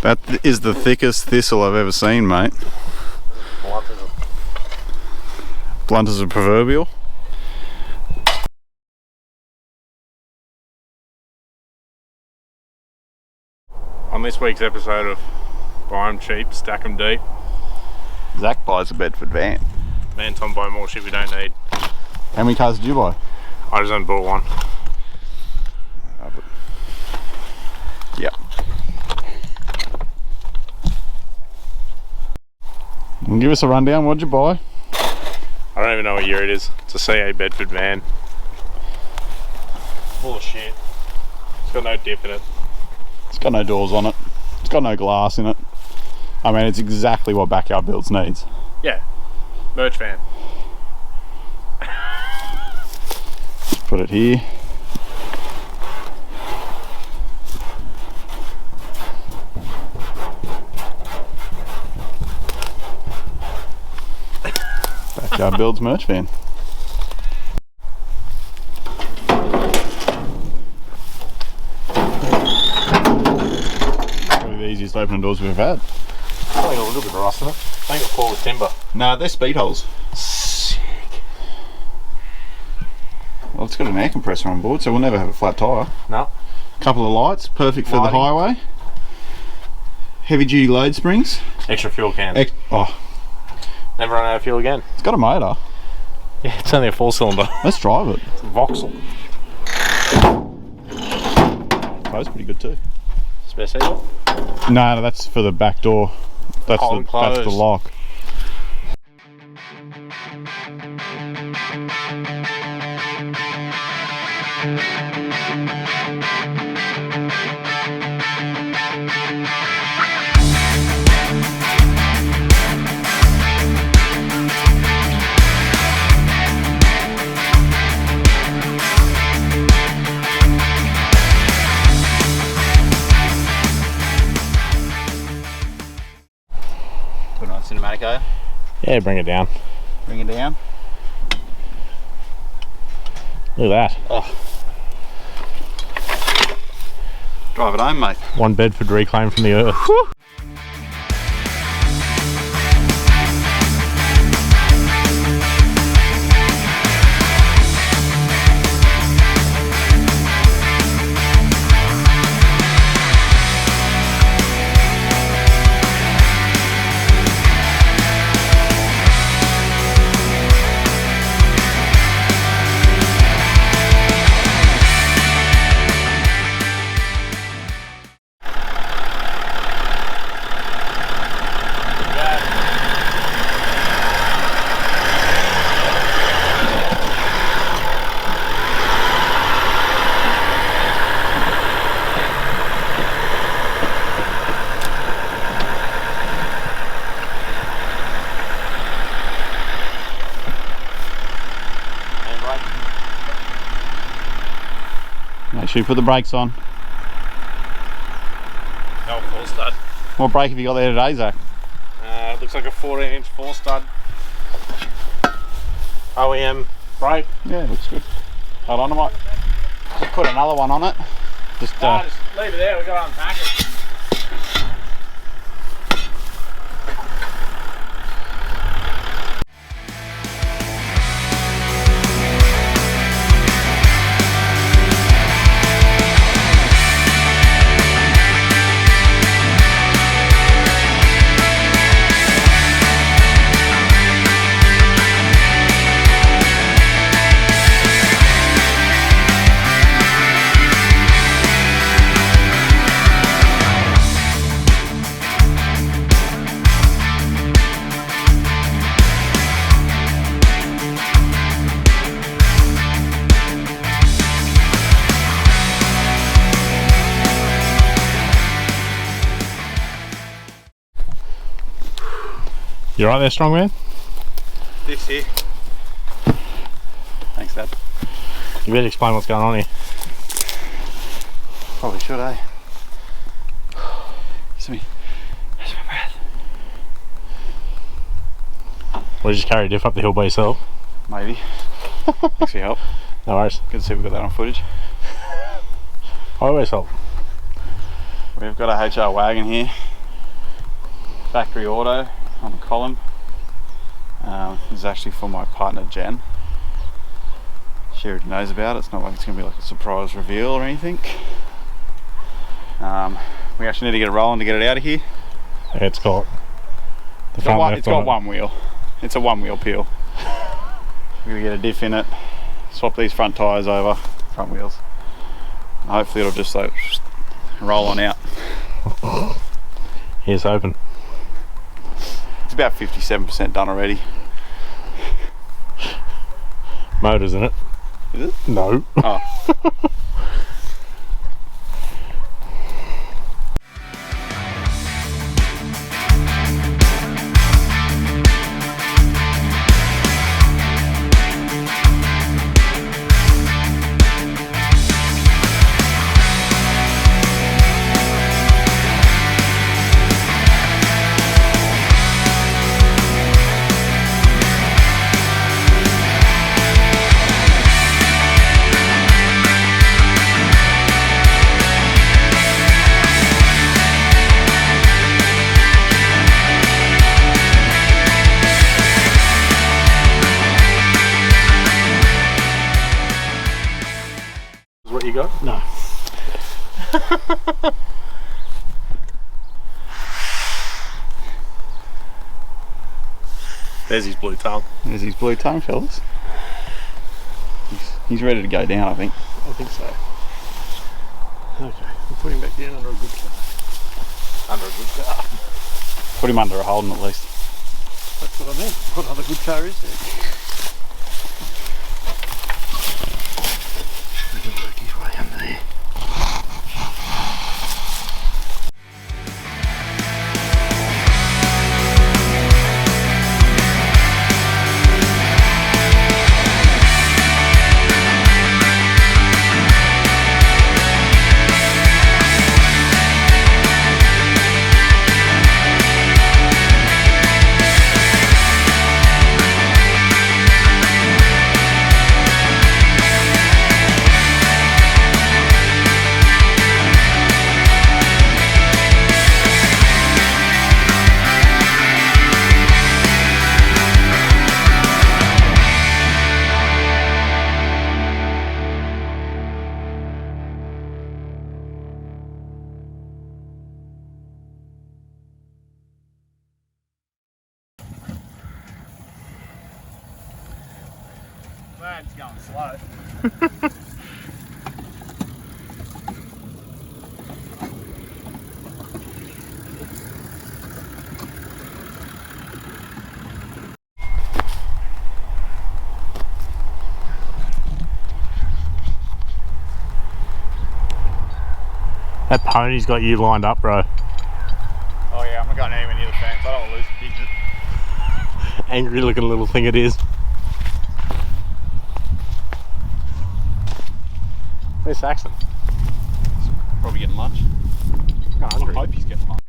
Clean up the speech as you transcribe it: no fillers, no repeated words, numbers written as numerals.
That is the thickest thistle I've ever seen, mate. Blunt as a proverbial. On this week's episode of Buy 'em Cheap, Stack 'em Deep, Zach buys a Bedford van. me and Tom buy more shit we don't need. How many cars did you buy? I just haven't bought one. Yeah. Give us a rundown. What'd you buy? I don't even know what year it is. It's a CA Bedford van. Full of shit. It's got no dip in it. It's got no doors on it. It's got no glass in it. I mean, it's exactly what Backyard Builds needs. Yeah. Merch van. Just put it here. Backyard Builds merch van. Probably the easiest opening doors we've had. I think a little bit of rust in it. I think it's full with timber. No, they're speed holes. Sick. Well, it's got an air compressor on board, so we'll never have a flat tyre. No. Couple of lights, perfect for the highway. Heavy duty load springs. Extra fuel can. Oh, Never run out of fuel again. it's got a motor. Yeah, it's only a 4-cylinder. Let's drive it. It's a Vauxhall. Close pretty good too. Spare seat. No, that's for the back door. That's Oh, that's the lock. Put it on cinematic, are you? Yeah, bring it down. Bring it down. Look at that. Oh. Drive it home, mate. One Bedford reclaimed from the earth. Whew. Make sure you put the brakes on. No, 4-stud. What brake have you got there today, Zach? It looks like a 14-inch 4-stud. OEM brake. Yeah, looks good. Hold on, I might just put another one on it. Just, Just leave it there, we've got to unpack it. You right there, strong man? this here. Thanks, Dad. You better explain what's going on here. Probably should, eh? That's my breath. Or you just carry a diff up the hill by yourself? Maybe. Thanks for your help. No worries. Good to see we've got that on footage. I always help. We've got a HR wagon here. Factory auto on the column. This is actually for my partner Jen. She already knows about it. It's not like it's going to be like a surprise reveal or anything. We actually need to get it rolling to get it out of here. Yeah, it's got one wheel. It's a one wheel peel. We're going to get a diff in it, swap these front tyres over, front wheels. And hopefully it'll just like roll on out. Here's hoping. It's about 57% done already. Motor's in it. Is it? No. Oh. What you got? No. There's his blue tongue. There's his blue tongue, fellas. He's ready to go down, I think. I think so. Okay, we'll put him back down under a good car. Under a good car. Put him under a Holden at least. That's what I meant. What other good car is there? He can work his way under there. Man, it's going slow. That pony's got you lined up, bro. Oh yeah, I'm not going anywhere near the fence. I don't want to lose the digit. Angry looking little thing it is. Where's Saxon? Probably getting lunch. I'm hungry. I hope he's getting lunch.